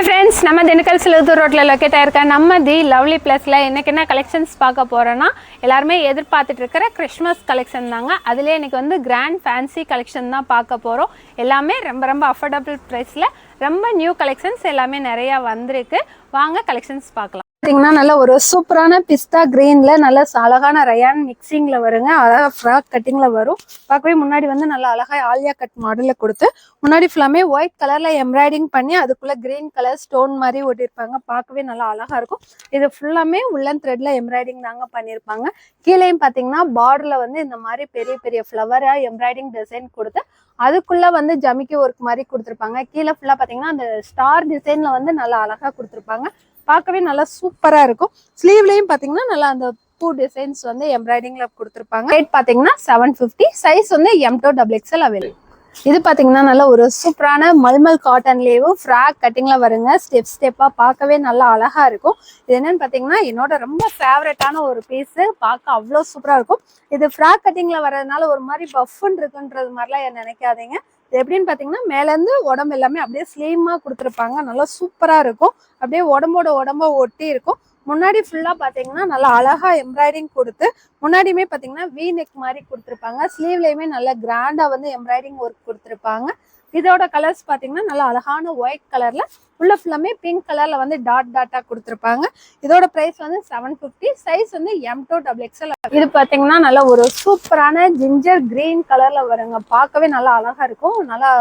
Hi friends, நம்ம திண்டுக்கல் சிலுத்தூர் ரோட்ல locate ஆயிருக்க நம்ம தி லவ்லி பிளஸ்ல இன்னைக்கு என்ன கலெக்ஷன்ஸ் பார்க்க போறோம்னா எல்லாரும் எதிர்பார்த்துட்டு இருக்கிற கிறிஸ்மஸ் கலெக்ஷன் தாங்க. அதுலயே இன்னைக்கு வந்து கிராண்ட் ஃபேன்சி கலெக்ஷன் தான் பார்க்க போறோம். எல்லாமே ரொம்ப அஃபோர்டபிள் பிரைஸ்ல ரொம்ப நியூ கலெக்ஷன்ஸ் எல்லாமே நிறைய வந்திருக்கு. வாங்க கலெக்ஷன்ஸ் பார்க்கலாம். பார்த்தீங்கன்னா நல்ல ஒரு சூப்பரான பிஸ்தா கிரீன்ல நல்ல அழகான ரயான் மிக்சிங்ல வருங்க. அழகா ஃப்ராக் கட்டிங்ல வரும். பார்க்கவே முன்னாடி வந்து நல்ல அழகா ஆலியா கட் மாடல்ல கொடுத்து முன்னாடி ஃபுல்லாமே ஒயிட் கலர்ல எம்ப்ராய்டிங் பண்ணி அதுக்குள்ள கிரீன் கலர் ஸ்டோன் மாதிரி ஒட்டியிருப்பாங்க. பார்க்கவே நல்லா அழகா இருக்கும். இது ஃபுல்லாமே உள்ளன் த்ரெட்ல எம்ப்ராய்டிங் தாங்க பண்ணியிருப்பாங்க. கீழேயும் பார்த்தீங்கன்னா பார்டர்ல வந்து இந்த மாதிரி பெரிய பெரிய ஃப்ளவரா எம்ப்ராய்டிங் டிசைன் கொடுத்து அதுக்குள்ள வந்து ஜமிக்கி ஒர்க் மாதிரி கொடுத்துருப்பாங்க. கீழே ஃபுல்லா பார்த்தீங்கன்னா அந்த ஸ்டார் டிசைன்ல வந்து நல்லா அழகா கொடுத்துருப்பாங்க. பார்க்கவே நல்லா சூப்பரா இருக்கும். ஸ்லீவ்லயும் பாத்தீங்கன்னா நல்லா அந்த பூ டிசைன்ஸ் வந்து எம்ப்ராய்டிங்ல கொடுத்துருப்பாங்க. ரேட் பாத்தீங்கன்னா 750. சைஸ் வந்து M2XXL அவைலபிள். இது பாத்தீங்கன்னா நல்ல ஒரு சூப்பரான மல்மல் காட்டன்லேயே ஃப்ராக் கட்டிங்ல வருங்க. ஸ்டெப்பா பார்க்கவே நல்லா அழகா இருக்கும். இது என்னன்னு பாத்தீங்கன்னா என்னோட ரொம்ப ஃபேவரட்டான ஒரு பீஸ். பார்க்க அவ்வளோ சூப்பரா இருக்கும். இது ஃப்ராக் கட்டிங்ல வர்றதுனால ஒரு மாதிரி பஃப்னு இருக்குன்றது மாதிரிலாம் நினைக்காதீங்க. இது எப்படின்னு பாத்தீங்கன்னா மேலேருந்து உடம்பு எல்லாமே அப்படியே ஸ்லீமா கொடுத்துருப்பாங்க. நல்லா சூப்பரா இருக்கும். அப்படியே உடம்ப ஒட்டி இருக்கும். முன்னாடி ஃபுல்லா பாத்தீங்கன்னா நல்லா அழகா எம்ப்ராய்டிங் கொடுத்து முன்னாடியுமே பாத்தீங்கன்னா வி நெக் மாதிரி கொடுத்துருப்பாங்க. ஸ்லீவ்லயுமே நல்லா கிராண்டா வந்து எம்ப்ராய்டிங் ஒர்க் கொடுத்துருப்பாங்க. இதோட கலர்ஸ் பாத்தீங்கன்னா நல்லா அழகான ஒயிட் கலர்ல உள்ள ஃபுல்லாமே பிங்க் கலர்ல வந்து டாட்டா கொடுத்துருப்பாங்க. இதோட பிரைஸ் வந்து 750. சைஸ் வந்து M2XXL. இது பாத்தீங்கன்னா நல்ல ஒரு சூப்பரான ஜிஞ்சர் கிரீன் கலர்ல வருங்க. பார்க்கவே நல்லா அழகா இருக்கும். நல்லா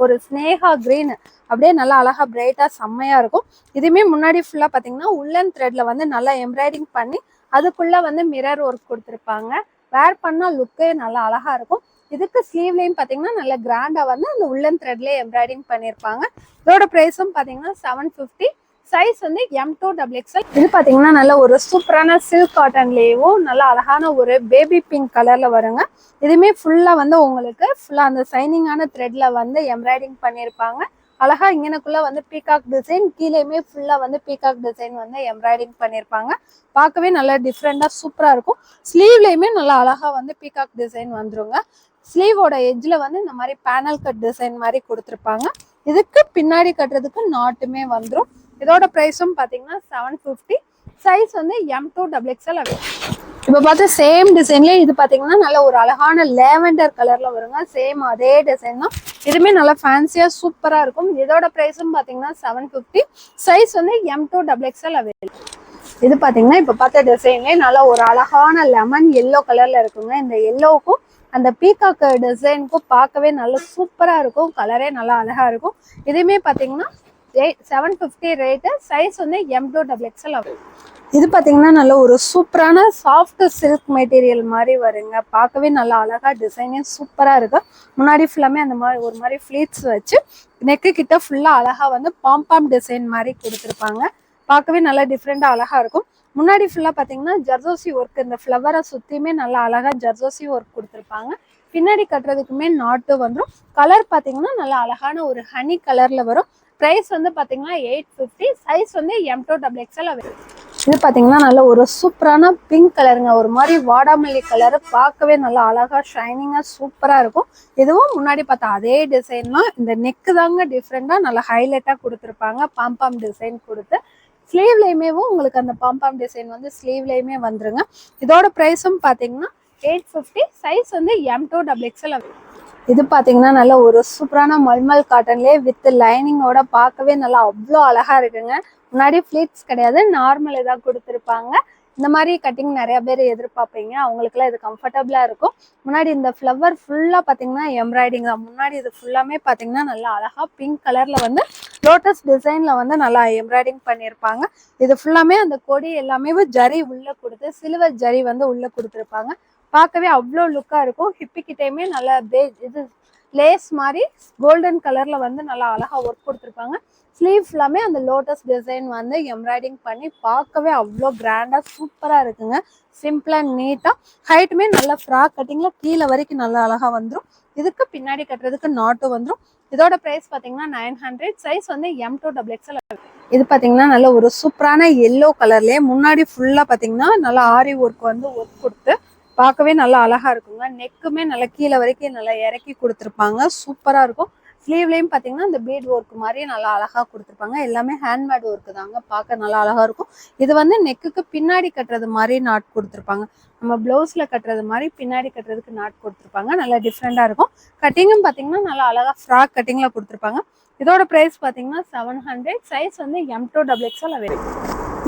ஒரு ஸ்னேகா கிரீன் அப்படியே நல்லா அழகா பிரைட்டா செம்மையா இருக்கும். இதுவுமே முன்னாடி ஃபுல்லா பாத்தீங்கன்னா உள்ளன் த்ரெட்ல வந்து நல்லா எம்ப்ராய்டிங் பண்ணி அதுக்குள்ள வந்து மிரர் ஒர்க் கொடுத்துருப்பாங்க. வேர் பண்ணா லுக்கே நல்லா அழகா இருக்கும். இதுக்கு ஸ்லீவ்லயும் பாத்தீங்கன்னா நல்ல கிராண்டா வந்து அந்த உள்ளன் த்ரெட்லயே எம்ப்ராய்டிங் பண்ணிருப்பாங்க. இதோட பிரைஸும் பாத்தீங்கன்னா 750. சைஸ் வந்து M2XXL. இது பாத்தீங்கன்னா நல்ல ஒரு சூப்பரான சில்க் காட்டன்லேயும் நல்ல அழகான ஒரு பேபி பிங்க் கலர்ல வருங்க. இதுவுமே ஃபுல்லா வந்து உங்களுக்கு ஃபுல்லா அந்த சைனிங்கான த்ரெட்ல வந்து எம்ப்ராய்டிங் பண்ணிருப்பாங்க. அழகா இங்கனக்குள்ள வந்து பீகாக் டிசைன், கீழேயுமே ஃபுல்லா வந்து பீகாக் டிசைன் வந்து எம்ப்ராய்டிங் பண்ணிருப்பாங்க. பார்க்கவே நல்லா டிஃப்ரெண்டா சூப்பரா இருக்கும். ஸ்லீவ்லயுமே நல்லா அழகா வந்து பீகாக் டிசைன் வந்துருங்க. ஸ்லீவோட எட்ஜ்ல வந்து இந்த மாதிரி பேனல் கட் டிசைன் மாதிரி கொடுத்துருப்பாங்க. இதுக்கு பின்னாடி கட்டுறதுக்கு நாட்டுமே வந்துடும். இதோட பிரைஸும் பாத்தீங்கன்னா 750. சைஸ் வந்து M2XXL. இப்போ பார்த்து சேம் டிசைன்லேயே இது பார்த்தீங்கன்னா நல்ல ஒரு அழகான லேவெண்டர் கலர்ல வருங்க. சேம் அதே டிசைன் தான். இதுவுமே நல்லா ஃபேன்சியாக சூப்பராக இருக்கும். இதோட ப்ரைஸும் பார்த்தீங்கன்னா 750. சைஸ் வந்து M2XXL அவைலபிள். இது பார்த்தீங்கன்னா இப்போ பார்த்த டிசைன்லேயே நல்லா ஒரு அழகான லெமன் எல்லோ கலர்ல இருக்குங்க. இந்த எல்லோவுக்கும் அந்த பீகாக் டிசைனுக்கும் பார்க்கவே நல்ல சூப்பராக இருக்கும். கலரே நல்லா அழகாக இருக்கும். இதுவுமே பார்த்தீங்கன்னா 750 ரேட்டு. சைஸ் வந்து M2XXL அவைலபிள். இது பார்த்தீங்கன்னா நல்ல ஒரு சூப்பரான சாஃப்ட் சில்க் மெட்டீரியல் மாதிரி வருங்க. பார்க்கவே நல்லா அழகா டிசைனே சூப்பராக இருக்கு. முன்னாடி ஃபுல்லாமே அந்த மாதிரி ஒரு மாதிரி ஃப்ளீட்ஸ் வச்சு நெக்கு கிட்ட ஃபுல்லா அழகா வந்து பாம் டிசைன் மாதிரி கொடுத்துருப்பாங்க. பார்க்கவே நல்லா டிஃப்ரெண்டா அழகா இருக்கும். முன்னாடி ஃபுல்லா பார்த்தீங்கன்னா ஜர்தோசி ஒர்க், இந்த ஃப்ளவரை சுற்றியுமே நல்லா அழகா ஜர்தோசி ஒர்க் கொடுத்துருப்பாங்க. பின்னாடி கட்டுறதுக்குமே நாட்டு வந்துடும். கலர் பார்த்தீங்கன்னா நல்லா அழகான ஒரு ஹனி கலர்ல வரும். ப்ரைஸ் வந்து பார்த்தீங்கன்னா 850. சைஸ் வந்து M2XXL அவைலபிள். இது பார்த்தீங்கன்னா நல்ல ஒரு சூப்பரான பிங்க் கலருங்க. ஒரு மாதிரி வாடாமல்லி கலர். பார்க்கவே நல்லா அழகா ஷைனிங்கா சூப்பரா இருக்கும். இதுவும் முன்னாடி பார்த்தா அதே டிசைன் தான். இந்த நெக்கு தாங்க டிஃப்ரெண்டா நல்லா ஹைலைட்டா கொடுத்துருப்பாங்க. பாம் டிசைன் கொடுத்து ஸ்லீவ்லயுமே உங்களுக்கு அந்த பாம் டிசைன் வந்து ஸ்லீவ்லயுமே வந்துருங்க. இதோட ப்ரைஸும் பார்த்தீங்கன்னா 850. சைஸ் வந்து M2XXL. இது பார்த்தீங்கன்னா நல்ல ஒரு சூப்பரான மல்மல் காட்டன்லேயே வித் லைனிங்கோட பார்க்கவே நல்லா அவ்வளோ அழகா இருக்குங்க. முன்னாடி ஃப்ளீட்ஸ் கிடையாது, நார்மல் இதாக கொடுத்துருப்பாங்க. இந்த மாதிரி கட்டிங் நிறைய பேர் எதிர்பார்ப்பீங்க. அவங்களுக்குலாம் இது கம்ஃபர்டபுளாக இருக்கும். முன்னாடி இந்த ஃப்ளவர் ஃபுல்லாக பார்த்தீங்கன்னா எம்ப்ராய்டிங் தான். முன்னாடி இது ஃபுல்லாமே பார்த்தீங்கன்னா நல்லா அழகா பிங்க் கலரில் வந்து லோட்டஸ் டிசைனில் வந்து நல்லா எம்ப்ராய்டிங் பண்ணியிருப்பாங்க. இது ஃபுல்லாமே அந்த கொடி எல்லாமே ஜரி உள்ளே கொடுத்து சில்வர் ஜரி வந்து உள்ளே கொடுத்துருப்பாங்க. பார்க்கவே அவ்வளோ லுக்காக இருக்கும். ஹிப்பிக்கிட்டேயுமே நல்லா இது லேஸ் மாதிரி கோல்டன் கலர்ல வந்து நல்லா அழகா ஒர்க் கொடுத்துருப்பாங்க. ஸ்லீவ் ஃபுல்லாமே அந்த லோட்டஸ் டிசைன் வந்து எம்ப்ராய்டிங் பண்ணி பார்க்கவே அவ்வளோ கிராண்டா சூப்பரா இருக்குங்க. சிம்பிளா நீட்டா ஹைட்டுமே நல்லா ஃப்ராக் கட்டிங்ல கீழே வரைக்கும் நல்லா அழகா வந்துடும். இதுக்கு பின்னாடி கட்டுறதுக்கு நாட்டும் வந்துடும். இதோட பிரைஸ் பார்த்தீங்கன்னா 900. சைஸ் வந்து M2XXL. இது பார்த்தீங்கன்னா நல்ல ஒரு சூப்பரான எல்லோ கலர்லேயே முன்னாடி ஃபுல்லாக பார்த்தீங்கன்னா நல்லா ஆரி ஒர்க் வந்து ஒர்க் கொடுத்து பார்க்கவே நல்லா அழகா இருக்குங்க. நெக்குமே நல்லா கீழே வரைக்கும் நல்லா இறக்கி கொடுத்துருப்பாங்க. சூப்பராக இருக்கும். ஸ்லீவ்லேயும் பார்த்தீங்கன்னா இந்த பீட் ஒர்க் மாதிரியே நல்லா அழகாக கொடுத்துருப்பாங்க. எல்லாமே ஹேண்ட்மேட் ஒர்க்கு தாங்க, பார்க்க நல்லா அழகாக இருக்கும். இது வந்து நெக்குக்கு பின்னாடி கட்டுறது மாதிரி நாட் கொடுத்துருப்பாங்க. நம்ம ப்ளவுஸில் கட்டுறது மாதிரி பின்னாடி கட்டுறதுக்கு நாட் கொடுத்துருப்பாங்க. நல்லா டிஃப்ரெண்ட்டாக இருக்கும். கட்டிங்கும் பார்த்தீங்கன்னா நல்லா அழகாக ஃப்ராக் கட்டிங்கில் கொடுத்துருப்பாங்க. இதோட ப்ரைஸ் பார்த்தீங்கன்னா 700. சைஸ் வந்து M2XXL அவைலபிள்.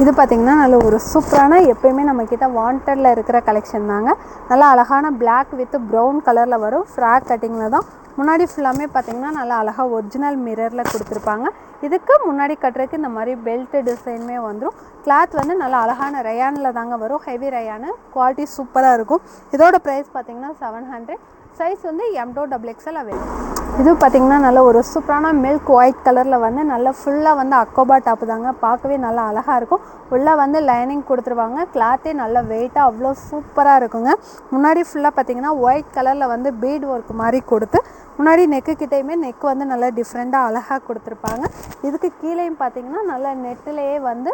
இது பார்த்தீங்கன்னா நல்ல ஒரு சூப்பரான, எப்பயுமே நம்மக்கிட்ட வாண்டடில் இருக்கிற கலெக்ஷன் தாங்க. நல்லா அழகான பிளாக் வித் ப்ரௌன் கலரில் வரும். ஃப்ராக் கட்டிங்கில் தான். முன்னாடி ஃபுல்லாமே பார்த்தீங்கன்னா நல்லா அழகாக ஒரிஜினல் மிரரில் கொடுத்துருப்பாங்க. இதுக்கு முன்னாடி கட்டுறதுக்கு இந்த மாதிரி பெல்ட் டிசைனுமே வந்துடும். கிளாத் வந்து நல்லா அழகான ரயானில் தாங்க வரும். ஹெவி ரயானு, குவாலிட்டி சூப்பராக இருக்கும். இதோட ப்ரைஸ் பார்த்தீங்கன்னா 700. சைஸ் வந்து M2XXL அவைலபிள். இது பார்த்தீங்கன்னா நல்ல ஒரு சூப்பரான மில்க் ஒயிட் கலரில் வந்து நல்லா ஃபுல்லாக வந்து அக்கோபா டாப்பு தாங்க. பார்க்கவே நல்லா அழகாக இருக்கும். உள்ளே வந்து லைனிங் கொடுத்துருவாங்க. கிளாத்தே நல்லா வெயிட்டாக அவ்வளோ சூப்பராக இருக்குங்க. முன்னாடி ஃபுல்லாக பார்த்தீங்கன்னா ஒயிட் கலரில் வந்து பீட் ஒர்க் மாதிரி கொடுத்து, முன்னாடி நெக்கு கிட்டேயுமே நெக் வந்து நல்லா டிஃப்ரெண்ட்டாக அழகாக கொடுத்துருப்பாங்க. இதுக்கு கீழேயும் பார்த்தீங்கன்னா நல்லா நெட்டிலேயே வந்து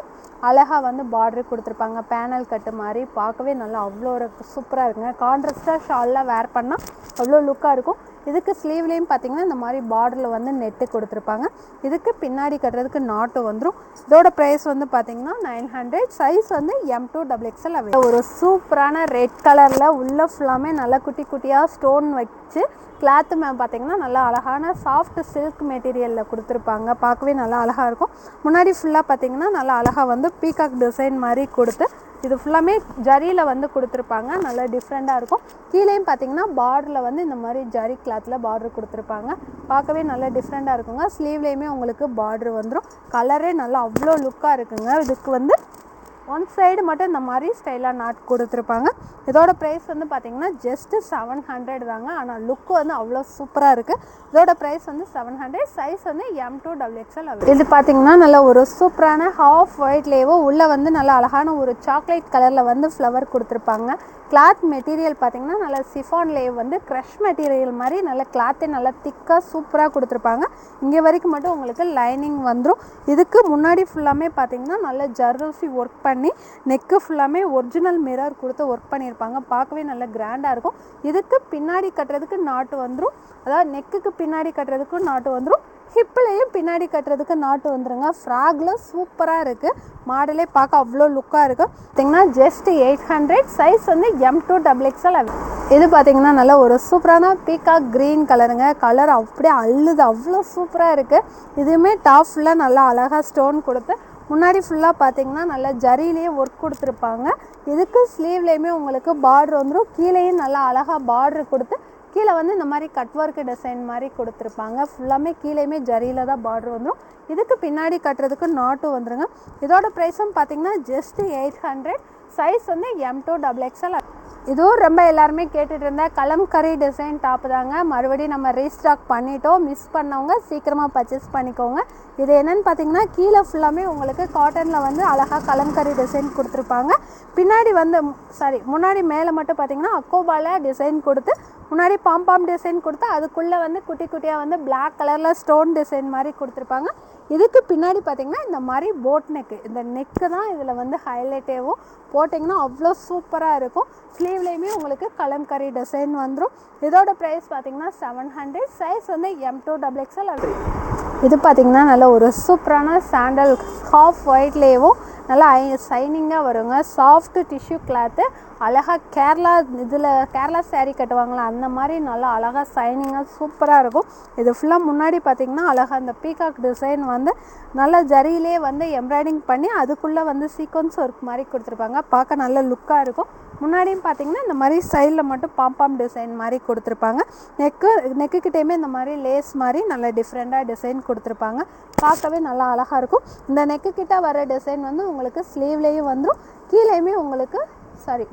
அழகாக வந்து பார்டர் கொடுத்துருப்பாங்க. பேனல் கட்டு மாதிரி பார்க்கவே நல்லா அவ்வளோ ஒரு சூப்பராக இருக்குங்க. கான்ட்ராஸ்டாக ஷால்லாம் வேர் பண்ணால் அவ்வளோ லுக்காக இருக்கும். இதுக்கு ஸ்லீவ்லேயும் பார்த்தீங்கன்னா இந்த மாதிரி பார்டரில் வந்து நெட்டு கொடுத்துருப்பாங்க. இதுக்கு பின்னாடி கட்டுறதுக்கு நாட்டு வந்துடும். இதோட ப்ரைஸ் வந்து பார்த்தீங்கன்னா 900. சைஸ் வந்து M2XXL அவைலபிள். ஒரு சூப்பரான ரெட் கலரில் உள்ள ஃபுல்லாமே நல்லா குட்டி குட்டியாக ஸ்டோன் வச்சு, கிளாத்து பார்த்தீங்கன்னா நல்லா அழகான சாஃப்ட் சில்க் மெட்டீரியலில் கொடுத்துருப்பாங்க. பார்க்கவே நல்லா அழகாக இருக்கும். முன்னாடி ஃபுல்லாக பார்த்தீங்கன்னா நல்லா அழகாக வந்து பீகாக் டிசைன் மாதிரி கொடுத்து, இது ஃபுல்லாமே ஜரியில் வந்து கொடுத்துருப்பாங்க. நல்லா டிஃப்ரெண்ட்டாக இருக்கும். கீழேயும் பார்த்தீங்கன்னா பார்டரில் வந்து இந்த மாதிரி ஜரி கிளாத்தில் பார்டர் கொடுத்துருப்பாங்க. பார்க்கவே நல்லா டிஃப்ரெண்ட்டாக இருக்குங்க. ஸ்லீவ்லேயுமே உங்களுக்கு பார்டர் வந்துடும். கலரே நல்லா அவ்வளோ லுக்காக இருக்குங்க. இதுக்கு வந்து ஒன் சைடு மட்டும் இந்த மாதிரி ஸ்டைலாக நாட் கொடுத்துருப்பாங்க. இதோட ப்ரைஸ் வந்து பார்த்தீங்கன்னா ஜஸ்ட்டு 700 தாங்க. ஆனால் லுக்கு வந்து அவ்வளோ சூப்பராக இருக்குது. இதோட ப்ரைஸ் வந்து 700. சைஸ் வந்து M2XXL அவைலபிள். இது பார்த்தீங்கன்னா நல்ல ஒரு சூப்பரான ஹாஃப் ஒயிட்லேயோ உள்ளே வந்து நல்லா அழகான ஒரு சாக்லேட் கலரில் வந்து ஃப்ளவர் கொடுத்துருப்பாங்க. கிளாத் மெட்டீரியல் பார்த்தீங்கன்னா நல்லா சிஃபான்லேயே வந்து க்ரஷ் மெட்டீரியல் மாதிரி நல்ல கிளாத்தே நல்லா திக்காக சூப்பராக கொடுத்துருப்பாங்க. இங்கே வரைக்கும் மட்டும் உங்களுக்கு லைனிங் வந்துடும். இதுக்கு முன்னாடி ஃபுல்லாமே பார்த்தீங்கன்னா நல்ல ஜர்தோசி ஒர்க் பண்ணி நெக்கு ஃபுல்லாமே ஒரிஜினல் மிரர் கொடுத்து ஒர்க் பண்ணியிருப்பாங்க. பார்க்கவே நல்ல கிராண்டாக இருக்கும். இதுக்கு பின்னாடி கட்டுறதுக்கு நாட்டு வந்துடும். அதாவது நெக்குக்கு பின்னாடி கட்டுறதுக்கு நாட்டு வந்துடும். ஹிப்லேயும் பின்னாடி கட்டுறதுக்கு நாட்டு வந்துடுங்க. ஃப்ராகில் சூப்பராக இருக்குது. மாடலே பார்க்க அவ்வளோ லுக்காக இருக்குது. பார்த்திங்கன்னா ஜஸ்ட் 800. சைஸ் வந்து M2XXL. இது பார்த்திங்கன்னா நல்ல ஒரு சூப்பரான பீகாக் க்ரீன் கலருங்க. கலர் அப்படியே அள்ளுது, அவ்வளோ சூப்பராக இருக்குது. இதுவுமே டாப் ஃபுல்லாக நல்லா அழகாக ஸ்டோன் கொடுத்து, முன்னாடி ஃபுல்லாக பார்த்தீங்கன்னா நல்லா ஜரியிலேயே ஒர்க் கொடுத்துருப்பாங்க. இதுக்கு ஸ்லீவ்லேயுமே உங்களுக்கு பார்டர் வந்துடும். கீழேயும் நல்லா அழகாக பார்டர் கொடுத்து, கீழே வந்து இந்த மாதிரி கட் ஒர்க்கு டிசைன் மாதிரி கொடுத்துருப்பாங்க. ஃபுல்லாமே கீழேயுமே ஜரியில் தான் பார்டர் வந்துடும். இதுக்கு பின்னாடி கட்டுறதுக்கு நாட்டு வந்துடுங்க. இதோட ப்ரைஸும் பார்த்தீங்கன்னா ஜஸ்ட் 800. சைஸ் வந்து M2XXL. இதுவும் ரொம்ப எல்லாருமே கேட்டுட்டு இருந்த கலம்கரி டிசைன் டாப்பு தாங்க. மறுபடியும் நம்ம ரீஸ்டாக் பண்ணிட்டோம். மிஸ் பண்ணவங்க சீக்கிரமாக பர்ச்சேஸ் பண்ணிக்கோங்க. இது என்னென்னு பார்த்தீங்கன்னா கீழே ஃபுல்லாமே உங்களுக்கு காட்டனில் வந்து அழகாக கலம்கரி டிசைன் கொடுத்துருப்பாங்க. பின்னாடி வந்து முன்னாடி மேலே மட்டும் பார்த்தீங்கன்னா அக்கோபால டிசைன் கொடுத்து, முன்னாடி பாம்பாம் டிசைன் கொடுத்து, அதுக்குள்ளே வந்து குட்டி குட்டியாக வந்து பிளாக் கலரில் ஸ்டோன் டிசைன் மாதிரி கொடுத்துருப்பாங்க. இதுக்கு பின்னாடி பார்த்தீங்கன்னா இந்த மாதிரி போட் நெக்கு, இந்த நெக்கு தான் இதில் வந்து ஹைலைட்டேவும் போட்டிங்கன்னா அவ்வளோ சூப்பராக இருக்கும். ஸ்லீவ்லேயுமே உங்களுக்கு கலம்கரி டிசைன் வந்துடும். இதோட ப்ரைஸ் பார்த்தீங்கன்னா 700. சைஸ் வந்து M2XXL. இது பார்த்திங்கன்னா நல்ல ஒரு சூப்பரான சாண்டல் ஹாஃப் ஒயிட்லேயும் நல்லா ஷைனிங்காக வருங்க. சாஃப்ட் டிஷ்யூ கிளாத்து, அழகாக கேரளா சேரீ கட்டுவாங்களா அந்த மாதிரி நல்லா அழகாக ஷைனிங்காக சூப்பராக இருக்கும். இது ஃபுல்லாக முன்னாடி பார்த்திங்கன்னா அழகாக அந்த பீகாக் டிசைன் வந்து நல்லா ஜரியிலே வந்து எம்ப்ராய்டிங் பண்ணி அதுக்குள்ளே வந்து சீக்வன்ஸ் ஒர்க் மாதிரி கொடுத்துருப்பாங்க. பார்க்க நல்ல லுக்காக இருக்கும். முன்னாடியும் பார்த்தீங்கன்னா இந்த மாதிரி சைடில் மட்டும் பாம்பாம் டிசைன் மாதிரி கொடுத்துருப்பாங்க. நெக்குக்கிட்டேயுமே இந்த மாதிரி லேஸ் மாதிரி நல்லா டிஃப்ரெண்ட்டாக டிசைன் கொடுத்துருப்பாங்க. பார்க்கவே நல்லா அழகாக இருக்கும். இந்த நெக்குக்கிட்ட வர டிசைன் வந்து உங்களுக்கு ஸ்லீவ்லேயும் வந்துடும். கீழேயுமே உங்களுக்கு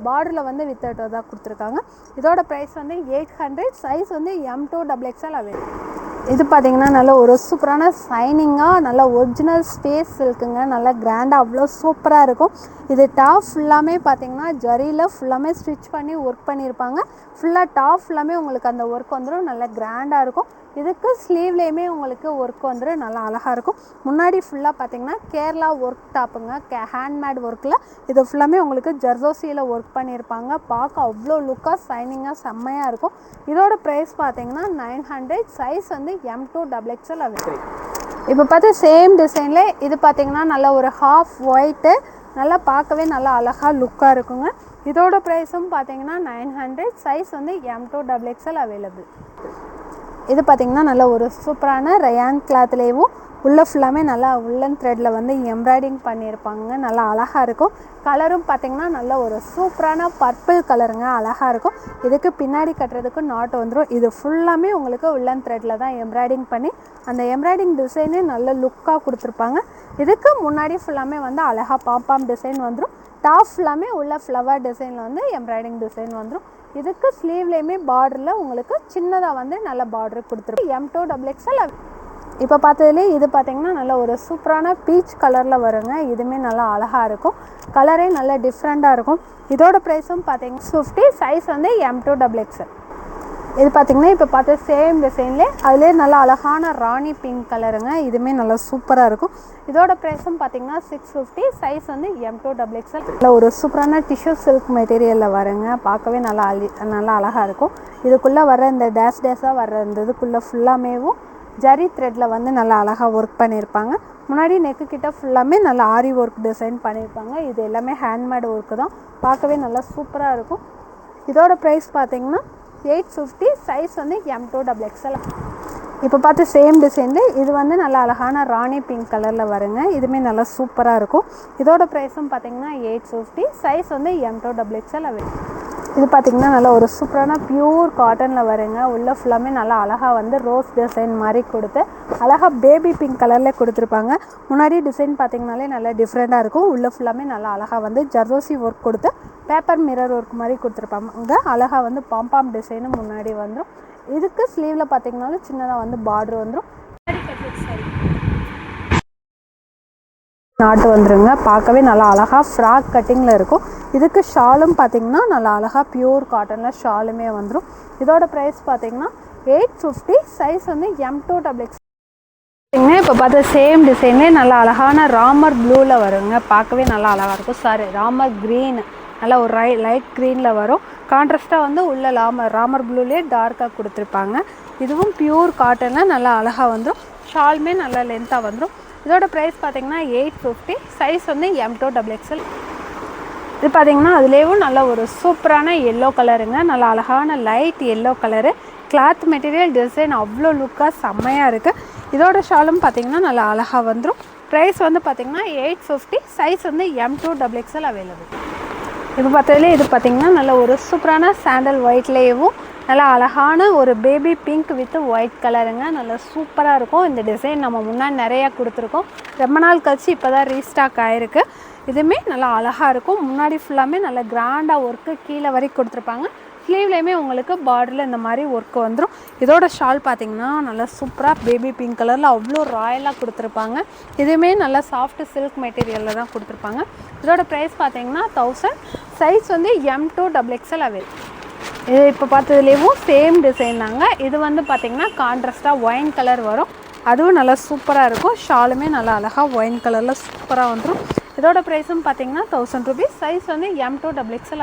பார்டரில் வந்து வித்தட்டோ தான் கொடுத்துருக்காங்க. இதோட ப்ரைஸ் வந்து 800. சைஸ் வந்து M2XXL அவைலபிள். இது பார்த்திங்கன்னா நல்ல ஒரு சூப்பரான ஷைனிங்காக நல்ல ஒரிஜினல் ஸ்பேஸ் இருக்குங்க. நல்லா கிராண்டாக அவ்வளோ சூப்பராக இருக்கும். இது டாப் ஃபுல்லாமே பார்த்திங்கன்னா ஜரியில் ஃபுல்லாமே ஸ்டிச் பண்ணி ஒர்க் பண்ணியிருப்பாங்க. ஃபுல்லாக டாப் ஃபுல்லாமே உங்களுக்கு அந்த ஒர்க் வந்துடும். நல்லா கிராண்டாக இருக்கும். இதுக்கு ஸ்லீவ்லேயுமே உங்களுக்கு ஒர்க் வந்துடும், நல்லா அழகாக இருக்கும். முன்னாடி ஃபுல்லாக பார்த்தீங்கன்னா கேரளா ஒர்க் டாப்புங்க, ஹேண்ட்மேட் ஒர்க்கில் இது ஃபுல்லாமே உங்களுக்கு ஜர்தோசியில் ஒர்க் பண்ணியிருப்பாங்க. பார்க்க அவ்வளோ லுக்காக ஷைனிங்காக செம்மையாக இருக்கும். இதோட ப்ரைஸ் பார்த்தீங்கன்னா 900, சைஸ் வந்து M2XXL அவைலபிள். இப்போ பார்த்து சேம் டிசைனில் இது பார்த்தீங்கன்னா நல்ல ஒரு ஹாஃப் ஒயிட்டு, நல்லா பார்க்கவே நல்லா அழகாக லுக்காக இருக்குங்க. இதோட ப்ரைஸும் பார்த்தீங்கன்னா 900, சைஸ் வந்து M2XXL அவைலபிள். இது பார்த்திங்கன்னா நல்ல ஒரு சூப்பரான ரயான் கிளாத்லேயும் உள்ளே ஃபுல்லாமே நல்லா உள்ளன் த்ரெட்டில் வந்து எம்ப்ராய்டிங் பண்ணியிருப்பாங்க, நல்லா அழகாக இருக்கும். கலரும் பார்த்திங்கன்னா நல்ல ஒரு சூப்பரான பர்பிள் கலருங்க, அழகாக இருக்கும். இதுக்கு பின்னாடி கட்டுறதுக்கு நாட் வந்துடும். இது ஃபுல்லாமே உங்களுக்கு உள்ளன் த்ரெட்டில் தான் எம்ப்ராய்டிங் பண்ணி அந்த எம்ப்ராய்டிங் டிசைனே நல்ல லுக்காக கொடுத்துருப்பாங்க. இதுக்கு முன்னாடி ஃபுல்லாமே வந்து அழகாக பாம்பாம் டிசைன் வந்துடும். டாப் ஃபுல்லாமே உள்ள ஃப்ளவர் டிசைனில் வந்து எம்ப்ராய்டிங் டிசைன் வந்துடும். இதுக்கு ஸ்லீவ்லேயுமே பார்டரில் உங்களுக்கு சின்னதாக வந்து நல்ல பார்டர் கொடுத்துருக்கு. M2XXL. இப்போ பார்த்ததுலேயே இது பார்த்திங்கன்னா நல்ல ஒரு சூப்பரான பீச் கலரில் வருங்க. இதுவுமே நல்லா அழகாக இருக்கும், கலரே நல்லா டிஃப்ரெண்ட்டாக இருக்கும். இதோட ப்ரைஸும் பார்த்தீங்கன்னா 50, சைஸ் வந்து M2XXL. இது பார்த்திங்கன்னா இப்போ பார்த்து சேம் டிசைன்லேயே அதிலே நல்லா அழகான ராணி பிங்க் கலருங்க, இதுவுமே நல்லா சூப்பராக இருக்கும். இதோட ப்ரைஸும் பார்த்திங்கன்னா 650, சைஸ் வந்து M2XXL. இல்லை ஒரு சூப்பரான டிஷ்யூ சில்க் மெட்டீரியலில் வருங்க, பார்க்கவே நல்லா அழகாக இருக்கும். இதுக்குள்ளே வர இந்த டேஸாக வர்ற இந்த இதுக்குள்ளே ஃபுல்லாமேவும் ஜரி த்ரெட்டில் வந்து நல்லா அழகாக ஒர்க் பண்ணியிருப்பாங்க. முன்னாடி நெக்கு கிட்ட ஃபுல்லாமே நல்லா ஆரி ஒர்க் டிசைன் பண்ணியிருப்பாங்க. இது எல்லாமே ஹேண்ட்மேட் ஒர்க்கு தான், பார்க்கவே நல்லா சூப்பராக இருக்கும். இதோட ப்ரைஸ் பார்த்திங்கன்னா 850, சைஸ் வந்து M2XXL. இப்போ பார்த்து சேம் டிசைனில் இது வந்து நல்லா அழகான ராணி பிங்க் கலரில் வருங்க, இதுவுமே நல்லா சூப்பராக இருக்கும். இதோட ப்ரைஸும் பார்த்திங்கன்னா 850, சைஸ் வந்து M2XXL அவைலபிள். இது பார்த்திங்கன்னா நல்லா ஒரு சூப்பரான பியூர் காட்டனில் வருங்க. உள்ளே ஃபுல்லாமே நல்லா அழகாக வந்து ரோஸ் டிசைன் மாதிரி கொடுத்து அழகாக பேபி பிங்க் கலரில் கொடுத்துருப்பாங்க. முன்னாடி டிசைன் பார்த்திங்கனாலே நல்லா டிஃப்ரெண்ட்டாக இருக்கும். உள்ளே ஃபுல்லாமே நல்லா அழகாக வந்து ஜர்தோசி ஒர்க் கொடுத்து பேப்பர் மிரர் ஒர்க் மாதிரி கொடுத்துருப்பாங்க. அழகாக வந்து பாம்பாம் டிசைனும் முன்னாடி வந்துடும். இதுக்கு ஸ்லீவில் பார்த்திங்கனாலும் சின்னதாக வந்து பார்டர் வந்துடும், நாட்டு வந்துருங்க. பார்க்கவே நல்லா அழகாக ஃப்ராக் கட்டிங்கில் இருக்கும். இதுக்கு ஷாலும் பார்த்திங்கன்னா நல்லா அழகாக பியூர் காட்டனில் ஷாலுமே வந்துடும். இதோட ப்ரைஸ் பார்த்திங்கன்னா 850, சைஸ் வந்து M2XXL. இப்போ பார்த்து சேம் டிசைன்லேயே நல்லா அழகான ராமர் ப்ளூவில் வருங்க, பார்க்கவே நல்லா அழகாக இருக்கும். ராமர் க்ரீன், நல்லா ஒரு லைட் க்ரீனில் வரும். கான்ட்ராஸ்ட்டாக வந்து உள்ள ராமர் ப்ளூலேயே டார்க்காக கொடுத்துருப்பாங்க. இதுவும் பியூர் காட்டனில் நல்லா அழகாக வந்துடும். ஷாலுமே நல்லா லென்த்தாக வந்துடும். இதோட ப்ரைஸ் பார்த்திங்கன்னா 850, சைஸ் வந்து M2XXL. இது பார்த்திங்கன்னா அதுலேயும் நல்ல ஒரு சூப்பரான எல்லோ கலருங்க, நல்லா அழகான light yellow colour. Cloth material design அவ்வளோ லுக்காக செம்மையாக இருக்குது. இதோட ஷாலும் பார்த்திங்கன்னா நல்லா அழகாக வந்துடும். ப்ரைஸ் வந்து பார்த்திங்கன்னா 850, சைஸ் வந்து M2XXL அவைலபிள். இப்போ பார்த்ததுலேயே இது பார்த்திங்கன்னா நல்ல ஒரு சூப்பரான சாண்டல் ஒயிட்லேயும் நல்லா அழகான ஒரு பேபி பிங்க் வித் ஒயிட் கலருங்க, நல்லா சூப்பராக இருக்கும். இந்த டிசைன் நம்ம முன்னாடி நிறையா கொடுத்துருக்கோம், ரொம்ப நாள் கழிச்சு இப்போ தான் ரீஸ்டாக் ஆகிருக்கு. இதுவுமே நல்லா அழகாக இருக்கும். முன்னாடி ஃபுல்லாமே நல்லா கிராண்டாக ஒர்க்கு கீழே வரைக்கும் கொடுத்துருப்பாங்க. ஸ்லீவ்லேயுமே உங்களுக்கு பார்டரில் இந்த மாதிரி ஒர்க்கு வந்துடும். இதோட ஷால் பார்த்திங்கன்னா நல்லா சூப்பராக பேபி பிங்க் கலரில் அவ்வளோ ராயலாக கொடுத்துருப்பாங்க. இதுவுமே நல்லா சாஃப்ட் சில்க் மெட்டீரியலில் தான் கொடுத்துருப்பாங்க. இதோட ப்ரைஸ் பார்த்திங்கன்னா 1000, சைஸ் வந்து M2XXL அவைலபிள். இது இப்போ பார்த்ததுலேயும் சேம் டிசைன் தாங்க. இது வந்து பார்த்திங்கன்னா கான்ட்ராஸ்ட்டாக ஒயின் கலர் வரும், அதுவும் நல்லா சூப்பராக இருக்கும். ஷாலுமே நல்லா அழகாக ஒயின் கலரில் சூப்பராக வந்துடும். இதோட ப்ரைஸும் பார்த்திங்கன்னா 1000 ரூபீஸ், சைஸ் வந்து M2XXL.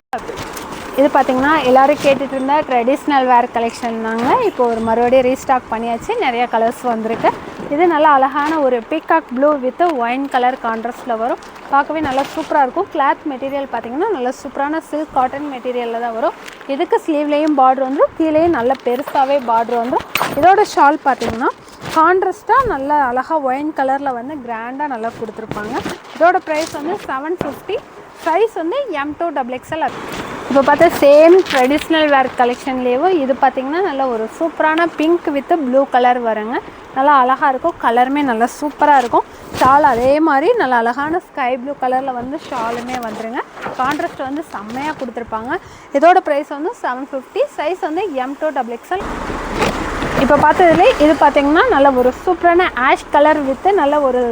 இது பார்த்திங்கன்னா எல்லோரும் கேட்டுட்டு இருந்த ட்ரெடிஷ்னல் வேர் கலெக்ஷன் தாங்க. இப்போ ஒரு மறுபடியும் ரீஸ்டாக் பண்ணியாச்சு, நிறையா கலர்ஸ் வந்திருக்கு. இது நல்லா அழகான ஒரு peacock blue with wine colour கான்ட்ராஸ்ட்டில் வரும், பார்க்கவே நல்லா சூப்பராக இருக்கும். கிளாத் மெட்டீரியல் பார்த்திங்கன்னா நல்லா சூப்பரான சில்க் காட்டன் மெட்டீரியலில் தான் வரும். இதுக்கு ஸ்லீவ்லேயும் பார்டர் வந்துடும், கீழேயும் நல்ல பெருசாகவே பார்டர் வந்துடும். இதோட ஷால் பார்த்திங்கன்னா கான்ட்ராஸ்ட்டாக நல்லா அழகாக ஒயின் கலரில் வந்து கிராண்டாக நல்லா கொடுத்துருப்பாங்க. இதோட ப்ரைஸ் வந்து 750, சைஸ் வந்து M2XXL. இப்போ பார்த்தா சேம் ட்ரெடிஷ்னல் வேர் கலெக்ஷன்லேயும் இது பார்த்திங்கன்னா நல்ல ஒரு சூப்பரான பிங்க் வித் ப்ளூ கலர் வருங்க, நல்லா அழகாக இருக்கும். கலருமே நல்லா சூப்பராக இருக்கும். ஷால் அதே மாதிரி நல்லா அழகான ஸ்கை ப்ளூ கலரில் வந்து ஷாலுமே வந்துடுங்க. கான்ட்ராஸ்ட் வந்து செம்மையாக கொடுத்துருப்பாங்க. இதோட ப்ரைஸ் வந்து 750, சைஸ் வந்து M2XXL. இப்போ பார்த்ததுலே இது பார்த்திங்கன்னா நல்ல ஒரு சூப்பரான ஆஷ் கலர் வித் நல்ல ஒரு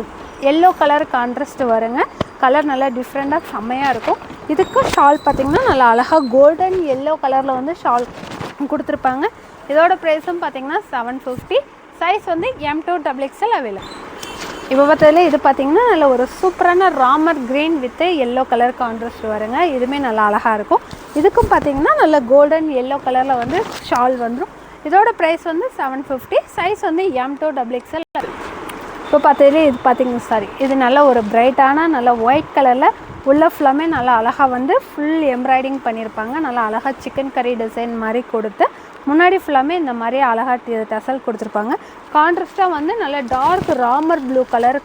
எல்லோ கலர் கான்ட்ராஸ்ட் வருங்க. கலர் நல்லா டிஃப்ரெண்ட்டாக செம்மையாக இருக்கும். இதுக்கு ஷால் பார்த்திங்கன்னா நல்லா அழகாக கோல்டன் எல்லோ கலரில் வந்து ஷால் கொடுத்துருப்பாங்க. இதோட ப்ரைஸும் பார்த்தீங்கன்னா 750. சைஸ் வந்து M2XXL அவைலபிள். இப்போ பார்த்ததுல இது பார்த்தீங்கன்னா நல்ல ஒரு சூப்பரான Ramar green with yellow colour contrast வருங்க. இதுவுமே நல்லா அழகாக இருக்கும். இதுக்கும் பார்த்தீங்கன்னா நல்ல கோல்டன் எல்லோ கலரில் வந்து ஷால் வந்துடும். இதோட ப்ரைஸ் வந்து 750. சைஸ் வந்து M2XXL. இப்போ பார்த்ததுல இது பார்த்தீங்கன்னா இது நல்ல ஒரு பிரைட்டான நல்ல ஒயிட் கலரில் உள்ள ஃபுல்லாமே நல்லா அழகாக வந்து ஃபுல் எம்ப்ராய்டிங் பண்ணியிருப்பாங்க. நல்லா அழகாக சிக்கன் கறி டிசைன் மாதிரி கொடுத்து முன்னாடி ஃபுல்லாமே இந்த மாதிரி அழகாக டசல் கொடுத்துருப்பாங்க. கான்ட்ராஸ்ட்டாக வந்து நல்ல டார்க் ராமர் ப்ளூ கலர்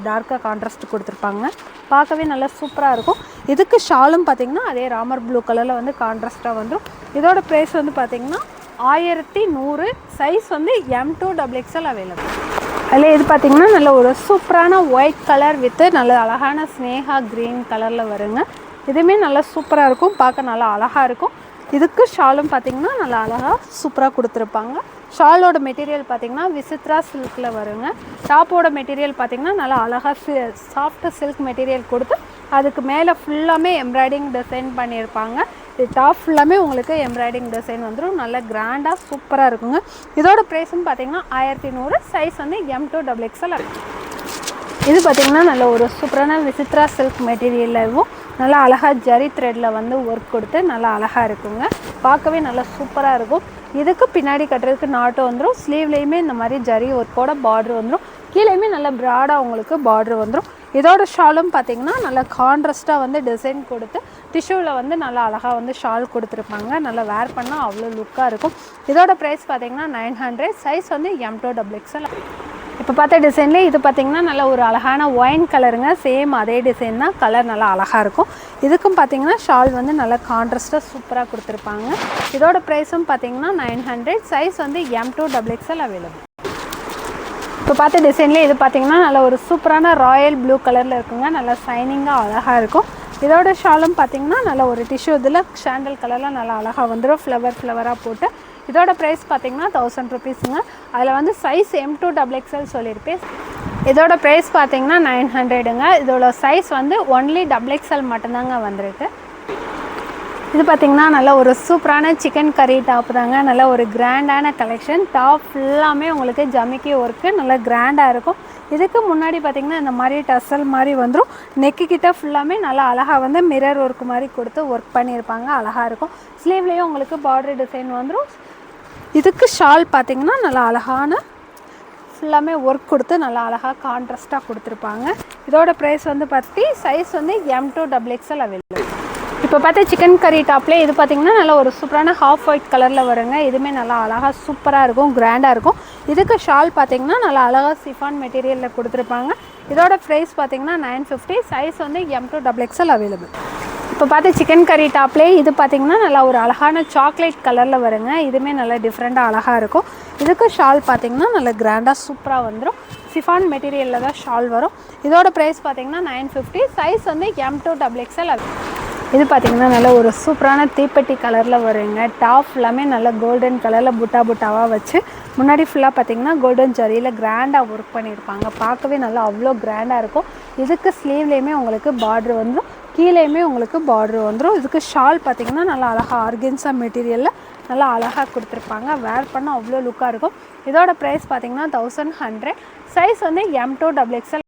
டார்க்காக கான்ட்ராஸ்ட் கொடுத்துருப்பாங்க. பார்க்கவே நல்லா சூப்பராக இருக்கும். இதுக்கு ஷாலும் பார்த்திங்கன்னா அதே ராமர் ப்ளூ கலரில் வந்து கான்ட்ராஸ்ட்டாக வந்துடும். இதோட ப்ரைஸ் வந்து பார்த்திங்கன்னா 1100. சைஸ் வந்து M2XXL அவைலபிள். அதில் இது பார்த்திங்கன்னா நல்ல ஒரு சூப்பரான ஒயிட் கலர் வித்து நல்ல அழகான ஸ்னேகா க்ரீன் கலரில் வருங்க. இதுவுமே நல்லா சூப்பராக இருக்கும். பார்க்க நல்லா அழகாக இருக்கும். இதுக்கு ஷாலும் பார்த்திங்கன்னா நல்லா அழகாக சூப்பராக கொடுத்துருப்பாங்க. ஷாலோட மெட்டீரியல் பார்த்திங்கன்னா விசித்ரா சில்கில் வருங்க. டாப்போட மெட்டீரியல் பார்த்திங்கன்னா நல்லா அழகாக சாஃப்ட் சில்க் மெட்டீரியல் கொடுத்து அதுக்கு மேலே ஃபுல்லாமே எம்ப்ராய்டிங் டிசைன் பண்ணியிருப்பாங்க. இது டாப் ஃபுல்லாமே உங்களுக்கு எம்ப்ராய்டிங் டிசைன் வந்துடும். நல்லா கிராண்டாக சூப்பராக இருக்குங்க. இதோட ப்ரைஸும் பார்த்திங்கன்னா 1100. சைஸ் வந்து M2XXL. இது பார்த்திங்கன்னா நல்ல ஒரு சூப்பரான விசித்ரா சில்க் மெட்டீரியலும் நல்லா அழகாக ஜரி த்ரெட்டில் வந்து ஒர்க் கொடுத்து நல்லா அழகாக இருக்குங்க. பார்க்கவே நல்லா சூப்பராக இருக்கும். இதுக்கு பின்னாடி கட்டுறதுக்கு நாட்டு வந்துடும். ஸ்லீவ்லேயுமே இந்த மாதிரி ஜரி ஒர்க்கோட பார்ட்ரு வந்துடும். கீழேயுமே நல்லா ப்ராடாக உங்களுக்கு பார்ட்ரு வந்துடும். இதோட ஷாலும் பார்த்திங்கன்னா நல்லா கான்ட்ராஸ்ட்டாக வந்து டிசைன் கொடுத்து டிஷ்யூவில் வந்து நல்லா அழகாக வந்து ஷால் கொடுத்துருப்பாங்க. நல்லா வேர் பண்ணால் அவ்வளோ லுக்காக இருக்கும். இதோட ப்ரைஸ் பார்த்திங்கன்னா 900. சைஸ் வந்து M2XXL. இப்போ பார்த்த டிசைன்லேயே இது பார்த்திங்கன்னா நல்ல ஒரு அழகான ஒயின் கலருங்க. சேம் அதே டிசைன் தான். கலர் நல்லா அழகாக இருக்கும். இதுக்கும் பார்த்திங்கன்னா ஷால் வந்து நல்லா கான்ட்ராஸ்ட்டாக சூப்பராக கொடுத்துருப்பாங்க. இதோட ப்ரைஸும் பார்த்திங்கன்னா 900. சைஸ் வந்து M2XXL அவைலபிள். இப்போ பார்த்த டிசைன்லேயே இது பார்த்திங்கன்னா நல்ல ஒரு சூப்பரான ராயல் ப்ளூ கலரில் இருக்குங்க. நல்லா ஷைனிங்காக அழகாக இருக்கும். இதோட ஷாலும் பார்த்திங்கன்னா நல்ல ஒரு டிஷ்யூ இதில் சாண்டல் கலரில் நல்லா அழகாக வந்துடும். ஃப்ளவராக போட்டு இதோட ப்ரைஸ் பார்த்திங்கன்னா 1000 ருபீஸுங்க. அதில் வந்து சைஸ் M2XXL சொல்லியிருப்பேன். இதோட ப்ரைஸ் பார்த்திங்கன்னா 900ங்க. இதோட சைஸ் வந்து ஒன்லி XXL மட்டும்தாங்க வந்திருக்கு. இது பார்த்திங்கன்னா நல்ல ஒரு சூப்பரான சிக்கன் கறி டாப் தாங்க. நல்ல ஒரு கிராண்டான கலெக்ஷன். டாப் ஃபுல்லாமே உங்களுக்கு ஜமிக்கி ஒர்க்கு நல்லா கிராண்டாக இருக்கும். இதுக்கு முன்னாடி பார்த்திங்கன்னா இந்த மாதிரி டசல் மாதிரி வந்துடும். நெக்கு கிட்ட ஃபுல்லாமே நல்லா அழகாக வந்து மிரர் ஒர்க் மாதிரி கொடுத்து ஒர்க் பண்ணியிருப்பாங்க. அழகாக இருக்கும். ஸ்லீவ்லேயும் உங்களுக்கு பார்டர் டிசைன் வந்துடும். இதுக்கு ஷால் பார்த்திங்கன்னா நல்லா அழகான ஃபுல்லாமே ஒர்க் கொடுத்து நல்லா அழகாக கான்ட்ராஸ்ட்டாக கொடுத்துருப்பாங்க. இதோட ப்ரைஸ் வந்து சைஸ் வந்து M2XXL அவைலபிள். இப்போ பார்த்தா சிக்கன் கறி டாப்லேயே இது பார்த்திங்கன்னா நல்லா ஒரு சூப்பரான ஹாஃப் ஒயிட் கலரில் வருங்க. இதுவுமே நல்லா அழகாக சூப்பராக இருக்கும். கிராண்டாக இருக்கும். இதுக்கு ஷால் பார்த்திங்கன்னா நல்லா அழகாக சிஃபான் மெட்டீரியலில் கொடுத்துருப்பாங்க. இதோட ப்ரைஸ் பார்த்திங்கன்னா 950. சைஸ் வந்து M2XXL அவைலபிள். இப்போ பார்த்து சிக்கன் கறி டாப்லேயே இது பார்த்திங்கன்னா நல்லா ஒரு அழகான சாக்லேட் கலரில் வருங்க. இதுவுமே நல்லா டிஃப்ரெண்ட்டாக அழகாக இருக்கும். இதுக்கு ஷால் பார்த்திங்கன்னா நல்லா கிராண்டாக சூப்பராக வந்துடும். சிஃபான் மெட்டீரியலில் தான் ஷால் வரும். இதோட ப்ரைஸ் பார்த்திங்கன்னா 950. சைஸ் வந்து M2XXL. இது பார்த்திங்கன்னா நல்ல ஒரு சூப்பரான தீப்பெட்டி கலரில் வருங்க. டாப் ஃபுல்லாமே நல்ல கோல்டன் கலரில் புட்டாவாக வச்சு முன்னாடி ஃபுல்லாக பார்த்திங்கன்னா கோல்டன் ஜரியில் கிராண்டாக ஒர்க் பண்ணியிருப்பாங்க. பார்க்கவே நல்லா அவ்வளோ கிராண்டாக இருக்கும். இதுக்கு ஸ்லீவ்லேயுமே உங்களுக்கு பார்ட்ரு வந்துடும். கீழேயுமே உங்களுக்கு பார்ட்ரு வந்துடும். இதுக்கு ஷால் பார்த்திங்கன்னா நல்லா அழகாக ஆர்கென்ஸா மெட்டீரியலில் நல்லா அழகாக கொடுத்துருப்பாங்க. வேர் பண்ணால் அவ்வளோ லுக்காக இருக்கும். இதோட ப்ரைஸ் பார்த்திங்கன்னா 1100. சைஸ் வந்து M2XXL.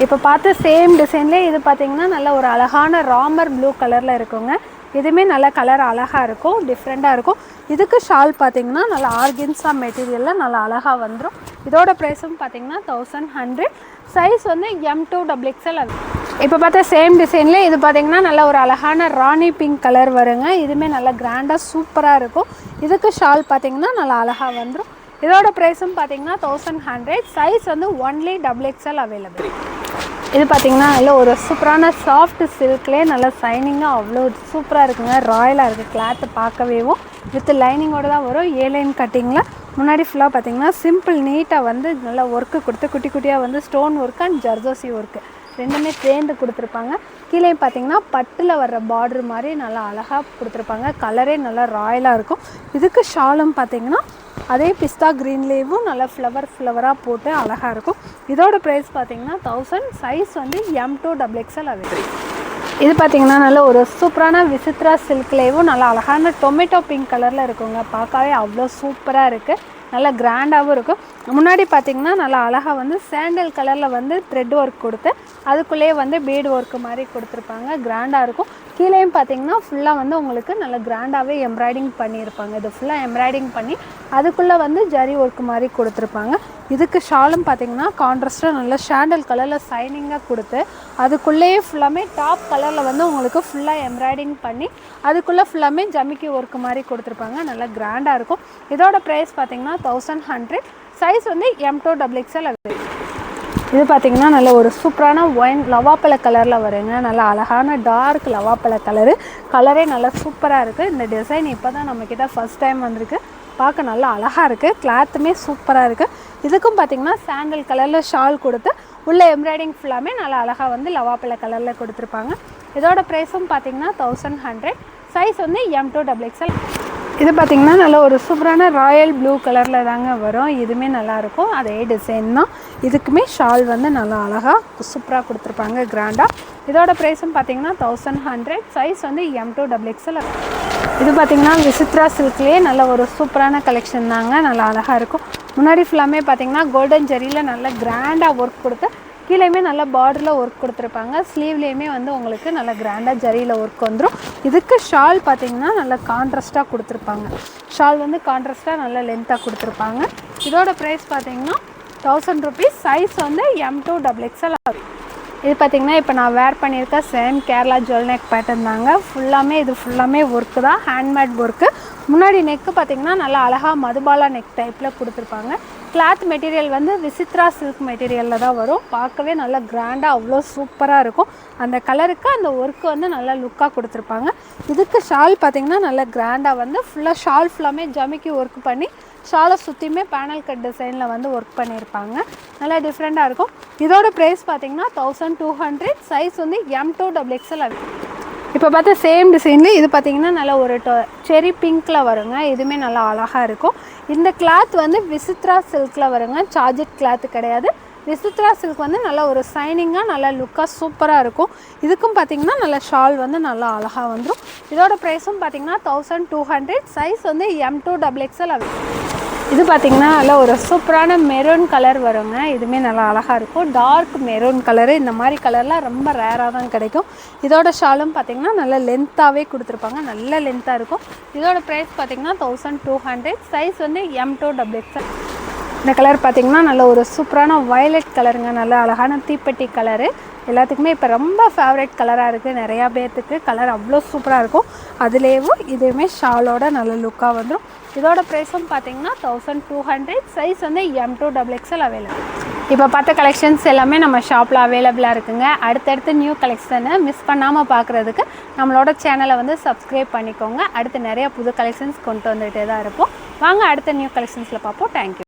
இப்போ பார்த்து சேம் டிசைன்லேயே இது பார்த்திங்கன்னா நல்ல ஒரு அழகான ராமர் ப்ளூ கலரில் இருக்குங்க. இதுவுமே நல்ல கலர் அழகாக இருக்கும். டிஃப்ரெண்ட்டாக இருக்கும். இதுக்கு ஷால் பார்த்திங்கன்னா நல்லா ஆர்கென்ஸா மெட்டீரியலில் நல்லா அழகாக வந்துடும். இதோட ப்ரைஸும் பார்த்திங்கன்னா 1100. சைஸ் வந்து M2XXL. இப்போ பார்த்தா சேம் டிசைன்லேயே இது பார்த்திங்கன்னா நல்ல ஒரு அழகான ராணி பிங்க் கலர் வருங்க. இதுவுமே நல்லா கிராண்டாக சூப்பராக இருக்கும். இதுக்கு ஷால் பார்த்திங்கன்னா நல்லா அழகாக வந்துடும். இதோட ப்ரைஸும் பார்த்திங்கன்னா 1100. சைஸ் வந்து ஒன்லி XXL அவைலபிள். இது பார்த்திங்கன்னா நல்ல ஒரு சூப்பரான சாஃப்ட் சில்க்லேயே நல்லா ஷைனிங்காக அவ்வளோ சூப்பராக இருக்குங்க. ராயலாக இருக்குது. கிளாத்து பார்க்கவேவும் வித் லைனிங்கோடு தான் வரும். லைன் கட்டிங்கில் முன்னாடி ஃபுல்லாக பார்த்திங்கன்னா சிம்பிள் நீட்டாக வந்து நல்லா ஒர்க்கு கொடுத்து குட்டி குட்டியாக வந்து stone work and zardozi work ரெண்டுமே சேர்ந்து கொடுத்துருப்பாங்க. கீழே பார்த்திங்கன்னா பட்டில் வர்ற பார்டர் மாதிரி நல்லா அழகாக கொடுத்துருப்பாங்க. கலரே நல்லா ராயலாக இருக்கும். இதுக்கு ஷாலும் பார்த்திங்கன்னா அதே பிஸ்தா க்ரீன்லேயும் நல்லா ஃப்ளவராக போட்டு அழகாக இருக்கும். இதோட ப்ரைஸ் பார்த்திங்கன்னா 1000. சைஸ் வந்து M2XXL அவைலபிள். இது பார்த்தீங்கன்னா நல்ல ஒரு சூப்பரான விசித்ரா சில்க்லேயும் நல்லா அழகான டொமேட்டோ பிங்க் கலரில் இருக்குங்க. பார்க்கவே அவ்வளோ சூப்பராக இருக்குது, நல்லா கிராண்டாகவும் இருக்கும். முன்னாடி பார்த்தீங்கன்னா நல்லா அழகாக வந்து சாண்டல் கலரில் வந்து த்ரெட் ஒர்க் கொடுத்து அதுக்குள்ளேயே வந்து பீடு ஒர்க்கு மாதிரி கொடுத்துருப்பாங்க. கிராண்டாக இருக்கும். கீழேயும் பார்த்தீங்கன்னா ஃபுல்லாக வந்து உங்களுக்கு நல்ல கிராண்டாகவே எம்ப்ராய்டிங் பண்ணியிருப்பாங்க. இது ஃபுல்லாக எம்ப்ராய்டிங் பண்ணி அதுக்குள்ளே வந்து ஜரி ஒர்க்கு மாதிரி கொடுத்துருப்பாங்க. இதுக்கு ஷாலும் பார்த்தீங்கன்னா கான்ட்ராஸ்ட்டாக நல்ல சாண்டல் கலரில் சைனிங்காக கொடுத்து அதுக்குள்ளேயே ஃபுல்லாமே டாப் கலரில் வந்து உங்களுக்கு ஃபுல்லாக எம்ப்ராய்டிங் பண்ணி அதுக்குள்ளே ஃபுல்லாமே ஜமிக்கி ஒர்க்கு மாதிரி கொடுத்துருப்பாங்க. நல்லா கிராண்டாக இருக்கும். இதோட ப்ரைஸ் பார்த்தீங்கன்னா 1100. சைஸ் வந்து M2XXL. இது பார்த்திங்கன்னா நல்ல ஒரு சூப்பரான ஒயின் லவாப்பழ கலரில் வருங்க. நல்லா அழகான டார்க் லவாப்பழ கலரே நல்லா சூப்பராக இருக்குது. இந்த டிசைன் இப்போ தான் நம்மக்கிட்ட ஃபஸ்ட் டைம் வந்திருக்கு. பார்க்க நல்லா அழகாக இருக்குது. கிளாத்துமே சூப்பராக இருக்குது. இதுக்கும் பார்த்திங்கன்னா சாண்டல் கலரில் ஷால் கொடுத்து உள்ள எம்ப்ராய்டிங் ஃபுல்லாமே நல்லா அழகாக வந்து லவாப்பழ கலரில் கொடுத்துருப்பாங்க. இதோட ப்ரைஸும் பார்த்திங்கன்னா 1100. சைஸ் வந்து M2XXL. இது பார்த்திங்கன்னா நல்ல ஒரு சூப்பரான ராயல் ப்ளூ கலரில் தாங்க வரும். இதுவுமே நல்லாயிருக்கும். அதே டிசைன் தான். இதுக்குமே ஷால் வந்து நல்லா அழகாக சூப்பராக கொடுத்துருப்பாங்க கிராண்டாக. இதோட ப்ரைஸும் பார்த்திங்கன்னா 1100. சைஸ் வந்து M2XXL. இது பார்த்திங்கன்னா விசித்ரா சில்க்லேயே நல்ல ஒரு சூப்பரான கலெக்ஷன் தாங்க. நல்லா அழகாக இருக்கும். முன்னாடி ஃபுல்லாமே பார்த்திங்கன்னா கோல்டன் ஜரியில் நல்லா கிராண்டாக ஒர்க் கொடுத்து கீழேயுமே நல்லா பார்டரில் ஒர்க் கொடுத்துருப்பாங்க. ஸ்லீவ்லேயுமே வந்து உங்களுக்கு நல்லா கிராண்டாக ஜரியில் ஒர்க் வந்துடும். இதுக்கு ஷால் பார்த்திங்கன்னா நல்லா கான்ட்ராஸ்ட்டாக கொடுத்துருப்பாங்க. ஷால் வந்து கான்ட்ராஸ்ட்டாக நல்லா லென்த்தாக கொடுத்துருப்பாங்க. இதோட ப்ரைஸ் பார்த்திங்கன்னா 1000 rupees. சைஸ் வந்து M2XXL. இது பார்த்திங்கன்னா இப்போ நான் வேர் பண்ணியிருக்க same Kerala jewel neck pattern தாங்க. இது ஃபுல்லாமே ஒர்க்கு தான், ஹேண்ட்மேட் ஒர்க்கு. முன்னாடி நெக்கு பார்த்திங்கன்னா நல்லா அழகாக மதுபாலா நெக் டைப்பில் கொடுத்துருப்பாங்க. கிளாத் மெட்டீரியல் வந்து விசித்ரா சில்க் மெட்டீரியலில் தான் வரும். பார்க்கவே நல்லா கிராண்டாக அவ்வளோ சூப்பராக இருக்கும். அந்த கலருக்கு அந்த ஒர்க்கு வந்து நல்லா லுக்காக கொடுத்துருப்பாங்க. இதுக்கு ஷால் பார்த்திங்கன்னா நல்லா கிராண்டாக வந்து ஷால் ஃபுல்லாமே ஜமிக்கி ஒர்க் பண்ணி ஷாலை சுற்றியுமே பேனல் கட் டிசைனில் வந்து ஒர்க் பண்ணியிருப்பாங்க. நல்லா டிஃப்ரெண்ட்டாக இருக்கும். இதோட ப்ரைஸ் பார்த்திங்கன்னா 1200. சைஸ் வந்து M2XXL. இப்போ பார்த்தா சேம் டிசைன்லேயே இது பார்த்திங்கன்னா நல்லா ஒரு செரி பிங்க்கில் வருங்க. இதுவுமே நல்லா அழகாக இருக்கும். இந்த கிளாத் வந்து விசித்ரா சில்கில் வருங்க. சார்ஜெட் கிளாத்து கிடையாது. விசித்ரா சில்க் வந்து நல்லா ஒரு சைனிங்காக நல்லா லுக்காக சூப்பராக இருக்கும். இதுக்கும் பார்த்திங்கன்னா நல்லா ஷால் வந்து நல்லா அழகாக வந்துடும். இதோட ப்ரைஸும் பார்த்திங்கன்னா 1200. சைஸ் வந்து M2XXL. இது பார்த்திங்கன்னா நல்லா ஒரு சூப்பரான மெரூன் கலர் வருங்க. இதுவுமே நல்லா அழகாக இருக்கும். Dark maroon colour. இந்த மாதிரி கலர்லாம் ரொம்ப ரேராக தான் கிடைக்கும். இதோட ஷாலும் பார்த்திங்கன்னா நல்லா லென்த்தாகவே கொடுத்துருப்பாங்க. நல்ல லென்த்தாக இருக்கும். இதோட ப்ரைஸ் பார்த்திங்கன்னா 1200. சைஸ் வந்து M2XXL. இந்த கலர் பார்த்திங்கன்னா நல்ல ஒரு சூப்பரான வயலட் கலருங்க. நல்ல அழகான தீப்பெட்டி கலரு. எல்லாத்துக்குமே இப்போ ரொம்ப ஃபேவரட் கலராக இருக்குது. நிறையா பேர்த்துக்கு கலர் அவ்வளோ சூப்பராக இருக்கும். அதுலேயும் இதுவுமே ஷாலோட நல்ல லுக்காக வந்துடும். இதோட ப்ரைஸும் பார்த்திங்கன்னா 1200. சைஸ் வந்து M2XXL அவைலபிள். இப்போ பார்த்த கலெக்ஷன்ஸ் எல்லாமே நம்ம ஷாப்பில் அவைலபிளாக இருக்குங்க. அடுத்தடுத்து நியூ கலெக்ஷனை மிஸ் பண்ணாமல் பார்க்குறதுக்கு நம்மளோட சேனலை வந்து சப்ஸ்கிரைப் பண்ணிக்கோங்க. அடுத்து நிறைய புது கலெக்ஷன்ஸ் கொண்டு வந்துகிட்டே தான் இருப்போம். வாங்க அடுத்த நியூ கலெக்ஷன்ஸில் பார்ப்போம். தேங்க்யூ.